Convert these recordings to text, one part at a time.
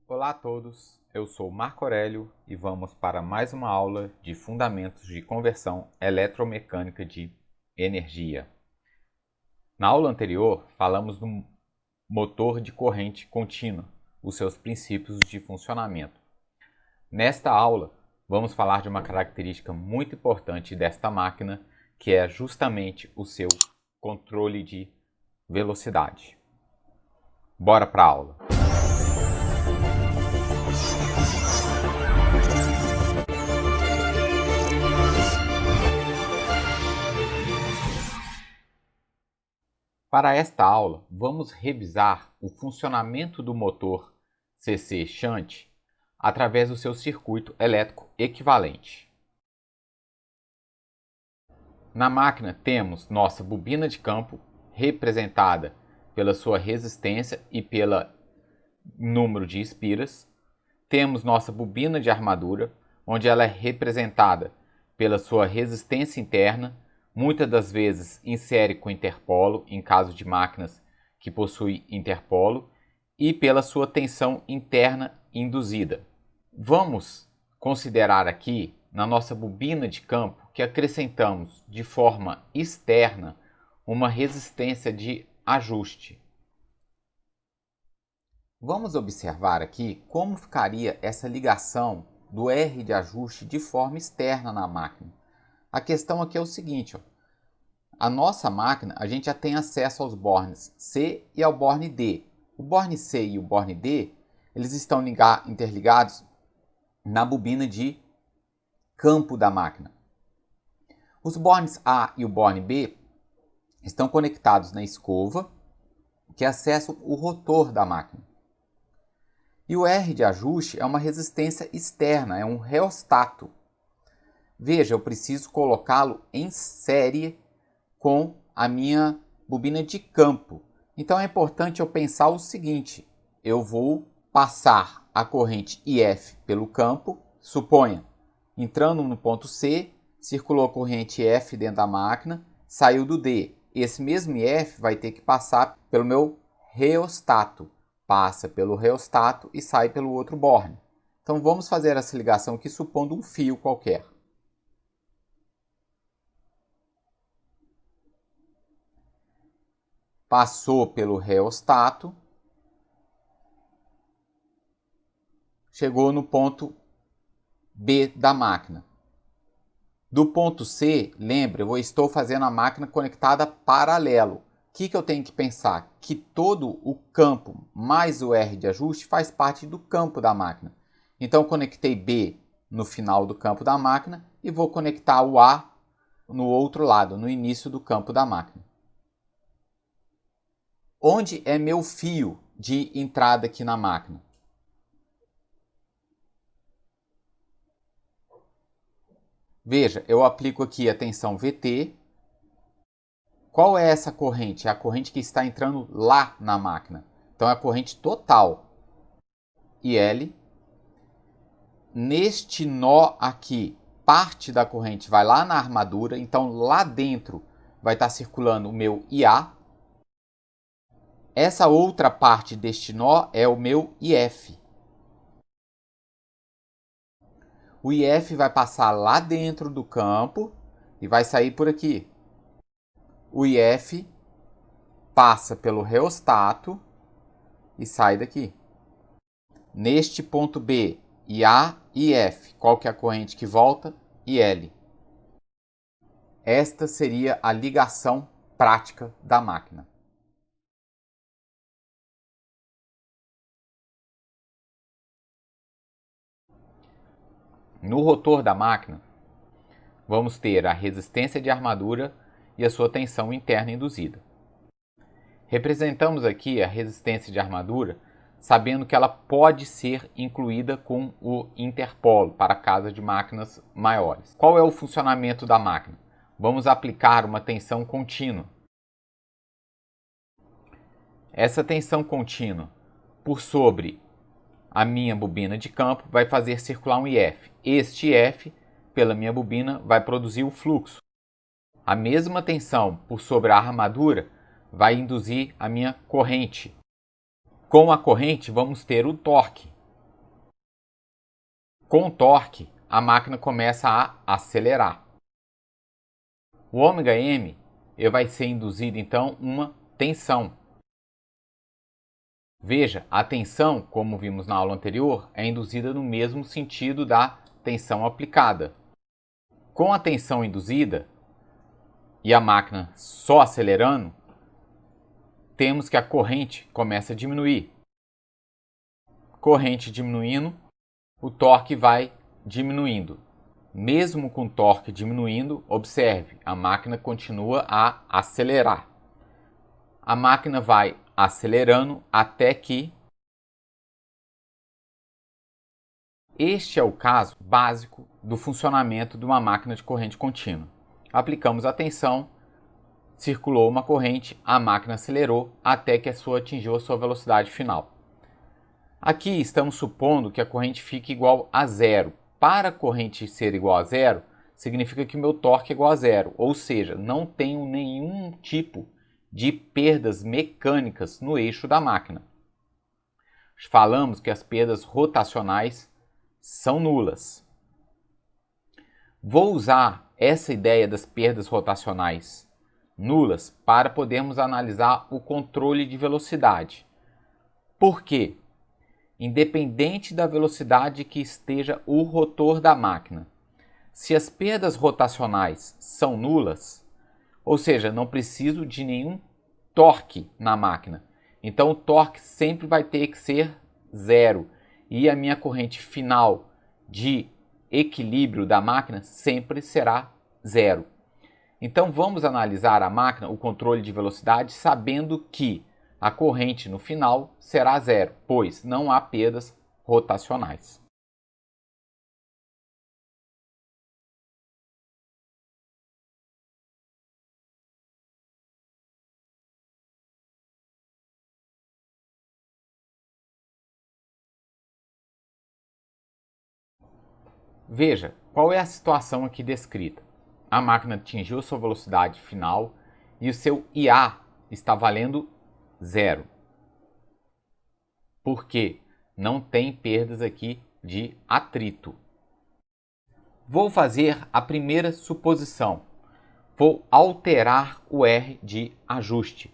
Olá a todos, eu sou Marco Aurélio e vamos para mais uma aula de Fundamentos de Conversão Eletromecânica de Energia. Na aula anterior, falamos do motor de corrente contínua, os seus princípios de funcionamento. Nesta aula, vamos falar de uma característica muito importante desta máquina, que é justamente o seu controle de velocidade. Bora para a aula! Para esta aula, vamos revisar o funcionamento do motor CC Shunt através do seu circuito elétrico equivalente. Na máquina temos nossa bobina de campo, representada pela sua resistência e pelo número de espiras. Temos nossa bobina de armadura, onde ela é representada pela sua resistência interna, muitas das vezes em série com interpolo, em caso de máquinas que possuem interpolo, e pela sua tensão interna induzida. Vamos considerar aqui, na nossa bobina de campo, que acrescentamos de forma externa uma resistência de ajuste. Vamos observar aqui como ficaria essa ligação do R de ajuste de forma externa na máquina. A questão aqui é o seguinte, a nossa máquina, a gente já tem acesso aos bornes C e ao borne D. O borne C e o borne D, eles estão interligados na bobina de campo da máquina. Os bornes A e o borne B estão conectados na escova, que acessa o rotor da máquina. E o R de ajuste é uma resistência externa, é um reostato. Veja, eu preciso colocá-lo em série com a minha bobina de campo. Então é importante eu pensar o seguinte, eu vou passar a corrente IF pelo campo, suponha, entrando no ponto C, circulou a corrente F dentro da máquina, saiu do D. Esse mesmo IF vai ter que passar pelo meu reostato. Passa pelo reostato e sai pelo outro borne. Então vamos fazer essa ligação aqui supondo um fio qualquer. Passou pelo reostato, chegou no ponto B da máquina. Do ponto C, lembre, eu estou fazendo a máquina conectada paralelo. O que eu tenho que pensar? Que todo o campo mais o R de ajuste faz parte do campo da máquina. Então, conectei B no final do campo da máquina e vou conectar o A no outro lado, no início do campo da máquina. Onde é meu fio de entrada aqui na máquina? Veja, eu aplico aqui a tensão VT. Qual é essa corrente? É a corrente que está entrando lá na máquina. Então é a corrente total. IL. Neste nó aqui, parte da corrente vai lá na armadura. Então lá dentro vai estar circulando o meu IA. Essa outra parte deste nó é o meu IF. O IF vai passar lá dentro do campo e vai sair por aqui. O IF passa pelo reostato e sai daqui. Neste ponto B, IA e IF, qual que é a corrente que volta? IL. Esta seria a ligação prática da máquina. No rotor da máquina, vamos ter a resistência de armadura e a sua tensão interna induzida. Representamos aqui a resistência de armadura, sabendo que ela pode ser incluída com o interpolo para caso de máquinas maiores. Qual é o funcionamento da máquina? Vamos aplicar uma tensão contínua. Essa tensão contínua por sobre a minha bobina de campo vai fazer circular um IF. Este IF, pela minha bobina, vai produzir o fluxo. A mesma tensão por sobre a armadura vai induzir a minha corrente. Com a corrente, vamos ter o torque. Com o torque, a máquina começa a acelerar. O ômega-m vai ser induzido então uma tensão. Veja, a tensão, como vimos na aula anterior, é induzida no mesmo sentido da tensão aplicada. Com a tensão induzida e a máquina só acelerando, temos que a corrente começa a diminuir. Corrente diminuindo, o torque vai diminuindo. Mesmo com o torque diminuindo, observe, a máquina continua a acelerar. A máquina vai acelerando até que... Este é o caso básico do funcionamento de uma máquina de corrente contínua. Aplicamos a tensão, circulou uma corrente, a máquina acelerou até que atingiu a sua velocidade final. Aqui estamos supondo que a corrente fique igual a zero. Para a corrente ser igual a zero, significa que o meu torque é igual a zero, ou seja, não tenho nenhum tipo de perdas mecânicas no eixo da máquina. Falamos que as perdas rotacionais são nulas. Vou usar essa ideia das perdas rotacionais nulas para podermos analisar o controle de velocidade. Por quê? Independente da velocidade que esteja o rotor da máquina, se as perdas rotacionais são nulas, ou seja, não preciso de nenhum torque na máquina, então o torque sempre vai ter que ser zero e a minha corrente final de equilíbrio da máquina sempre será zero. Então vamos analisar a máquina, o controle de velocidade, sabendo que a corrente no final será zero, pois não há perdas rotacionais. Veja, qual é a situação aqui descrita? A máquina atingiu sua velocidade final e o seu IA está valendo zero. Por quê? Não tem perdas aqui de atrito. Vou fazer a primeira suposição. Vou alterar o R de ajuste.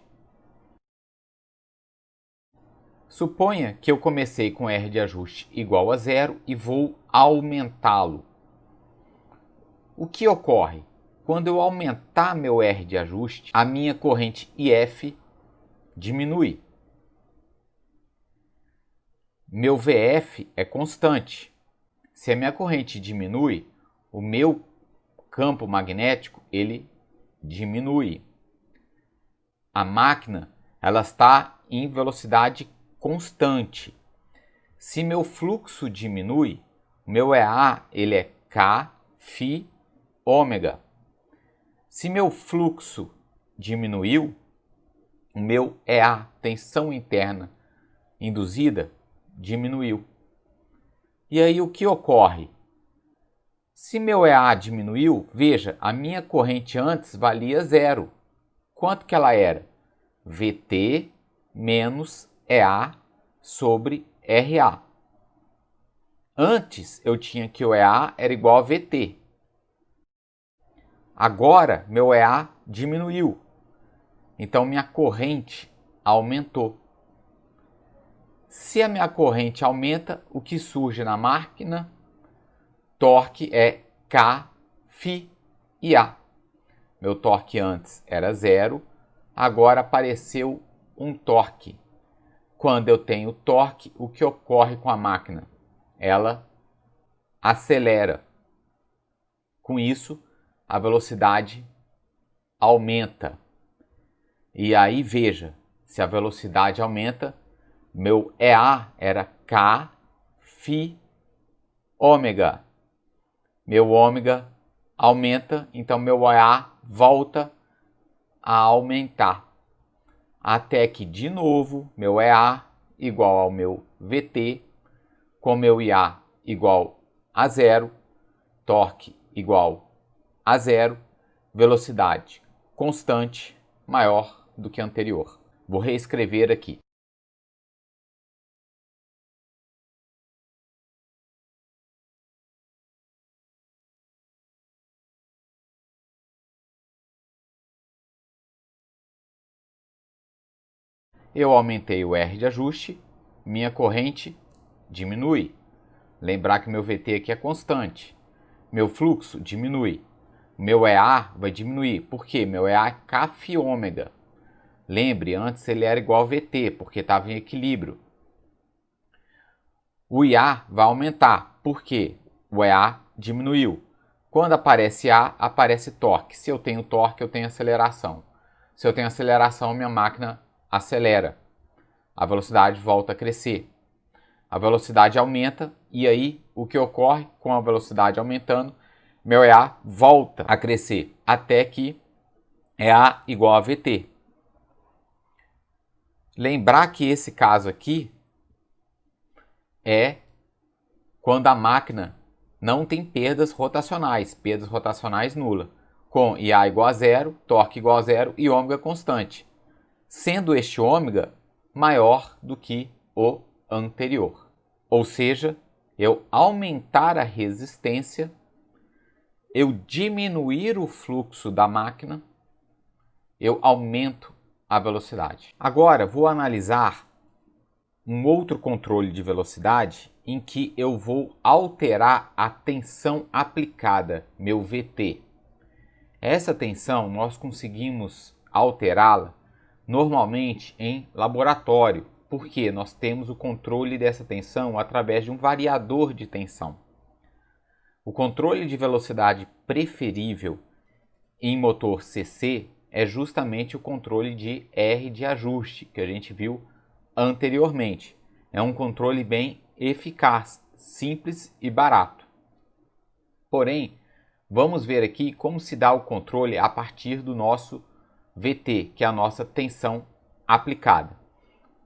Suponha que eu comecei com R de ajuste igual a zero e vou aumentá-lo. O que ocorre? Quando eu aumentar meu R de ajuste, a minha corrente IF diminui. Meu VF é constante. Se a minha corrente diminui, o meu campo magnético ele diminui. A máquina ela está em velocidade constante. Se meu fluxo diminui, meu EA ele é K, Φ, ômega. Se meu fluxo diminuiu, o meu EA, tensão interna induzida, diminuiu. E aí o que ocorre? Se meu EA diminuiu, veja, a minha corrente antes valia zero. Quanto que ela era? VT menos EA sobre RA. Antes eu tinha que o EA era igual a VT. Agora meu EA diminuiu. Então minha corrente aumentou. Se a minha corrente aumenta, o que surge na máquina? Torque é K, Φ e A. Meu torque antes era zero, agora apareceu um torque. Quando eu tenho torque, o que ocorre com a máquina? Ela acelera. Com isso, a velocidade aumenta. E aí veja, se a velocidade aumenta, meu EA era K, Φ, ômega. Meu ômega aumenta, então meu EA volta a aumentar. Até que, de novo, meu EA igual ao meu VT, com meu IA igual a zero, torque igual a zero, velocidade constante maior do que a anterior. Vou reescrever aqui. Eu aumentei o R de ajuste, minha corrente diminui. Lembrar que meu VT aqui é constante. Meu fluxo diminui. Meu EA vai diminuir. Por quê? Meu EA é CAF ômega. Lembre, antes ele era igual a VT, porque estava em equilíbrio. O IA vai aumentar. Por quê? O EA diminuiu. Quando aparece A, aparece torque. Se eu tenho torque, eu tenho aceleração. Se eu tenho aceleração, minha máquina acelera. A velocidade volta a crescer. A velocidade aumenta e aí o que ocorre com a velocidade aumentando? Meu EA volta a crescer até que EA igual a VT. Lembrar que esse caso aqui é quando a máquina não tem perdas rotacionais nula, com IA igual a zero, torque igual a zero e ômega constante, sendo este ômega maior do que o anterior. Ou seja, eu aumentar a resistência, eu diminuir o fluxo da máquina, eu aumento a velocidade. Agora vou analisar um outro controle de velocidade em que eu vou alterar a tensão aplicada, meu VT. Essa tensão nós conseguimos alterá-la normalmente em laboratório, porque nós temos o controle dessa tensão através de um variador de tensão. O controle de velocidade preferível em motor CC é justamente o controle de R de ajuste, que a gente viu anteriormente. É um controle bem eficaz, simples e barato. Porém, vamos ver aqui como se dá o controle a partir do nosso VT, que é a nossa tensão aplicada.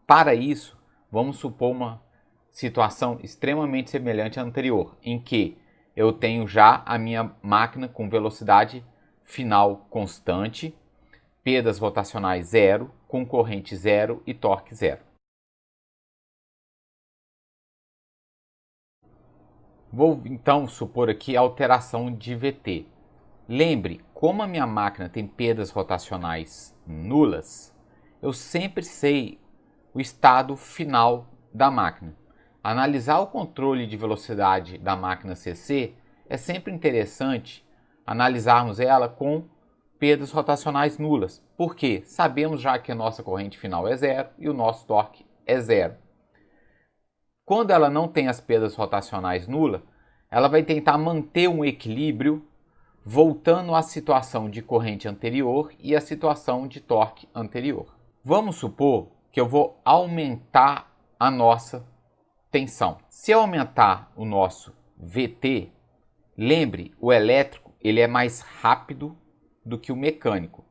Para isso, vamos supor uma situação extremamente semelhante à anterior, em que eu tenho já a minha máquina com velocidade final constante, perdas rotacionais zero, com corrente zero e torque zero. Vou então supor aqui a alteração de VT. Lembre, como a minha máquina tem perdas rotacionais nulas, eu sempre sei o estado final da máquina. Analisar o controle de velocidade da máquina CC é sempre interessante analisarmos ela com perdas rotacionais nulas, porque sabemos já que a nossa corrente final é zero e o nosso torque é zero. Quando ela não tem as perdas rotacionais nulas, ela vai tentar manter um equilíbrio voltando à situação de corrente anterior e à situação de torque anterior. Vamos supor que eu vou aumentar a nossa tensão. Se eu aumentar o nosso VT, lembre, o elétrico ele é mais rápido do que o mecânico.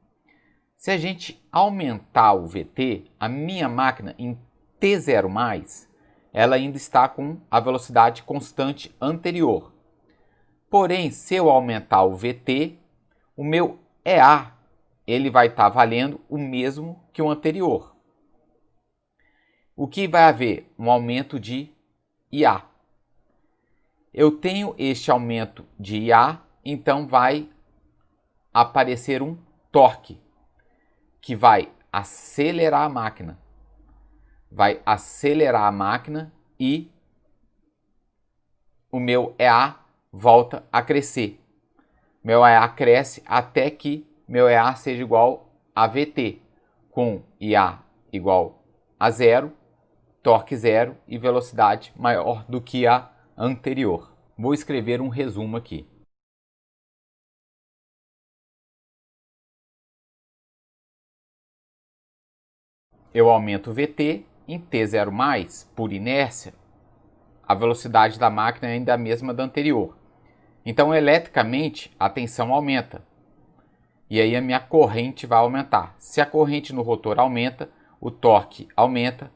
Se a gente aumentar o VT, a minha máquina em T0+, ela ainda está com a velocidade constante anterior. Porém, se eu aumentar o VT, o meu EA ele vai estar valendo o mesmo que o anterior. O que vai haver? Um aumento de IA. Eu tenho este aumento de IA, então vai aparecer um torque, que vai acelerar a máquina. Vai acelerar a máquina e o meu EA volta a crescer. Meu EA cresce até que meu EA seja igual a VT, com IA igual a zero, torque zero e velocidade maior do que a anterior. Vou escrever um resumo aqui. Eu aumento o VT em T0+, por inércia, a velocidade da máquina é ainda a mesma da anterior. Então, eletricamente, a tensão aumenta. E aí a minha corrente vai aumentar. Se a corrente no rotor aumenta, o torque aumenta,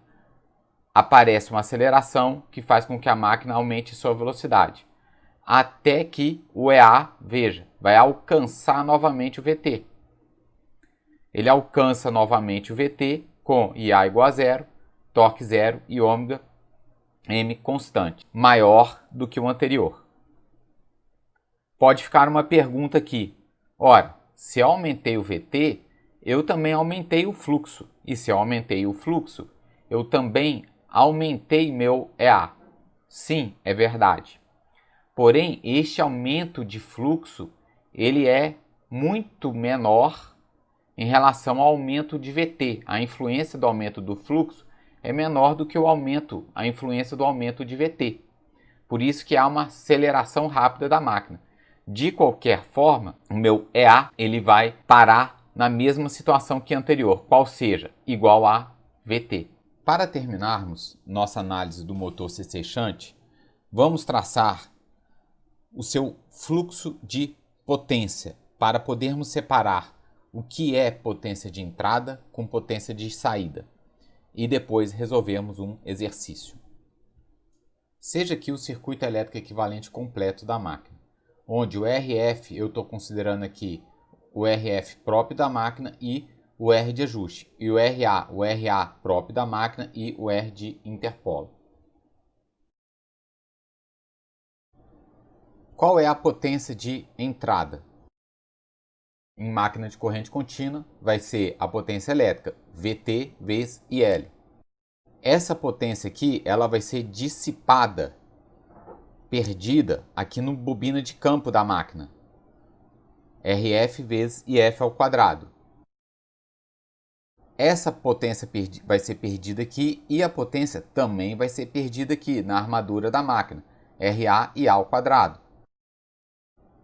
aparece uma aceleração que faz com que a máquina aumente sua velocidade. Até que o EA, veja, vai alcançar novamente o VT. Ele alcança novamente o VT com IA igual a zero, torque zero e ômega M constante, maior do que o anterior. Pode ficar uma pergunta aqui. Ora, se eu aumentei o VT, eu também aumentei o fluxo. E se eu aumentei o fluxo, eu também aumentei meu EA. Sim, é verdade. Porém, este aumento de fluxo, ele é muito menor em relação ao aumento de VT. A influência do aumento do fluxo é menor do que a influência do aumento de VT. Por isso que há uma aceleração rápida da máquina. De qualquer forma, o meu EA ele vai parar na mesma situação que a anterior, qual seja, igual a VT. Para terminarmos nossa análise do motor CC Shunt, vamos traçar o seu fluxo de potência para podermos separar o que é potência de entrada com potência de saída e depois resolvermos um exercício. Seja aqui o circuito elétrico equivalente completo da máquina, onde o RF eu estou considerando aqui o RF próprio da máquina e o R de ajuste, e o RA próprio da máquina e o R de interpolo. Qual é a potência de entrada? Em máquina de corrente contínua, vai ser a potência elétrica, VT vezes IL. Essa potência aqui, ela vai ser dissipada, perdida aqui no bobina de campo da máquina. RF vezes IF ao quadrado. Essa potência vai ser perdida aqui e a potência também vai ser perdida aqui na armadura da máquina, RA e A ao quadrado.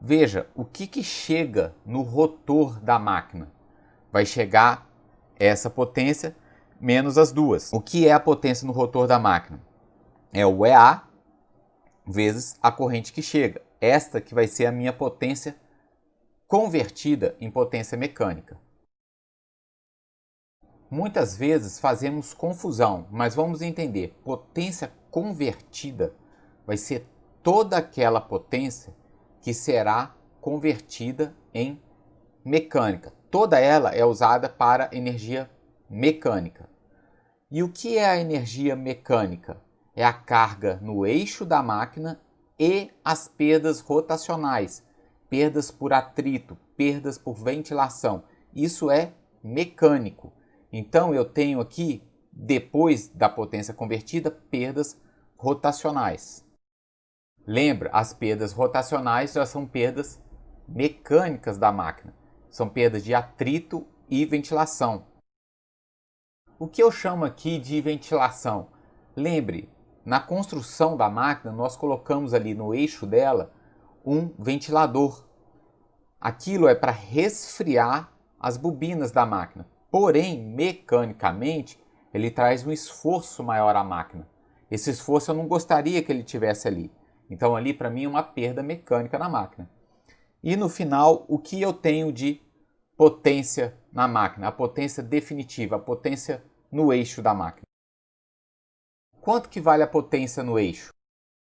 Veja, o que chega no rotor da máquina? Vai chegar essa potência menos as duas. O que é a potência no rotor da máquina? É o EA vezes a corrente que chega. Esta que vai ser a minha potência convertida em potência mecânica. Muitas vezes fazemos confusão, mas vamos entender. Potência convertida vai ser toda aquela potência que será convertida em mecânica. Toda ela é usada para energia mecânica. E o que é a energia mecânica? É a carga no eixo da máquina e as perdas rotacionais, perdas por atrito, perdas por ventilação. Isso é mecânico. Então eu tenho aqui, depois da potência convertida, perdas rotacionais. Lembra, as perdas rotacionais já são perdas mecânicas da máquina. São perdas de atrito e ventilação. O que eu chamo aqui de ventilação? Lembre, na construção da máquina nós colocamos ali no eixo dela um ventilador. Aquilo é para resfriar as bobinas da máquina. Porém, mecanicamente, ele traz um esforço maior à máquina. Esse esforço eu não gostaria que ele tivesse ali. Então ali para mim é uma perda mecânica na máquina. E no final, o que eu tenho de potência na máquina? A potência definitiva, a potência no eixo da máquina. Quanto que vale a potência no eixo?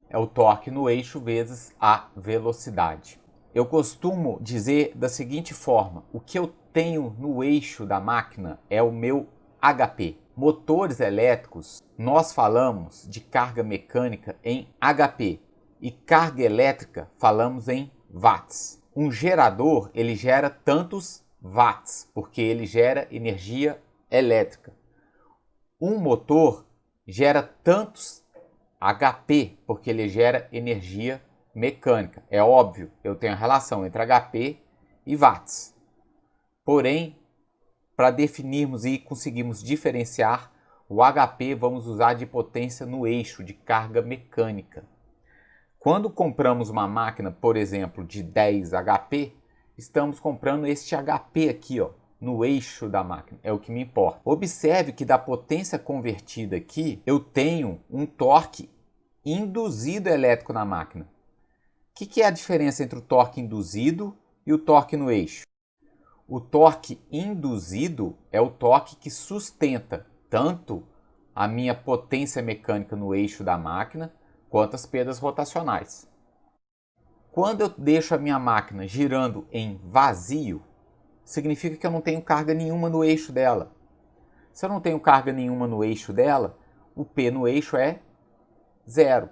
É o torque no eixo vezes a velocidade. Eu costumo dizer da seguinte forma: o que eu tenho no eixo da máquina é o meu HP. Motores elétricos, nós falamos de carga mecânica em HP e carga elétrica falamos em watts. Um gerador, ele gera tantos watts, porque ele gera energia elétrica. Um motor gera tantos HP, porque ele gera energia mecânica. É óbvio, eu tenho a relação entre HP e watts. Porém, para definirmos e conseguirmos diferenciar, o HP vamos usar de potência no eixo, de carga mecânica. Quando compramos uma máquina, por exemplo, de 10 HP, estamos comprando este HP aqui, ó, no eixo da máquina, é o que me importa. Observe que da potência convertida aqui, eu tenho um torque induzido elétrico na máquina. O que é a diferença entre o torque induzido e o torque no eixo? O torque induzido é o torque que sustenta tanto a minha potência mecânica no eixo da máquina, quanto as perdas rotacionais. Quando eu deixo a minha máquina girando em vazio, significa que eu não tenho carga nenhuma no eixo dela. Se eu não tenho carga nenhuma no eixo dela, o P no eixo é zero.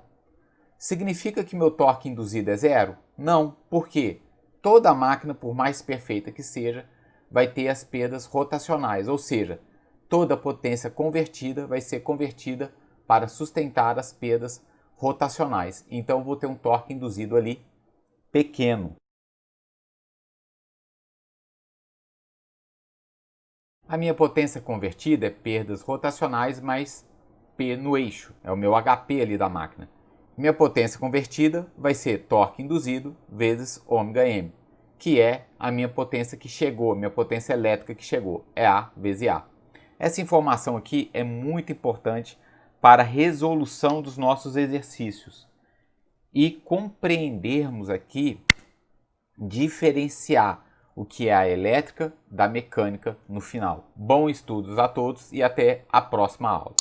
Significa que meu torque induzido é zero? Não. Por quê? Toda máquina, por mais perfeita que seja, vai ter as perdas rotacionais, ou seja, toda a potência convertida vai ser convertida para sustentar as perdas rotacionais. Então, eu vou ter um torque induzido ali pequeno. A minha potência convertida é perdas rotacionais mais P no eixo, é o meu HP ali da máquina. Minha potência convertida vai ser torque induzido vezes ômega M, que é a minha potência que chegou, a minha potência elétrica que chegou, é A vezes A. Essa informação aqui é muito importante para a resolução dos nossos exercícios e compreendermos aqui, diferenciar o que é a elétrica da mecânica no final. Bons estudos a todos e até a próxima aula.